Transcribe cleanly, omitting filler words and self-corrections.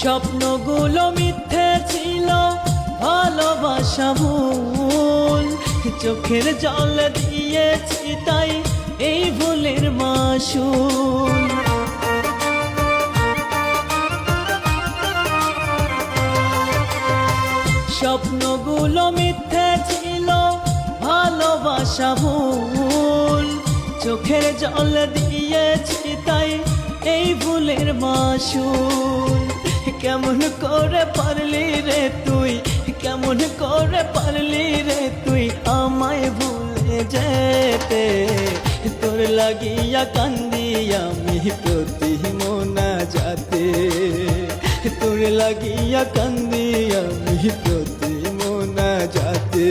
স্বপ্নগুলো মিথ্যে ছিল, ভালোবাসা ভুল, চোখের জল দিয়েছি তাই এই ভুলের মাসুল। স্বপ্নগুলো মিথ্যে ছিল, ভালোবাসা ভুল, চোখের জল দিয়েছি তাই এই ভুলের মাসুল। কেমন করে পারলি রে তুই, কেমন করে পারলি রে তুই আমায় ভুলে যেতে। তোর লাগিয়া কান্দি আমি প্রতি মোনাজাতে, তোর লাগিয়া কান্দি আমি প্রতি মোনাজাতে।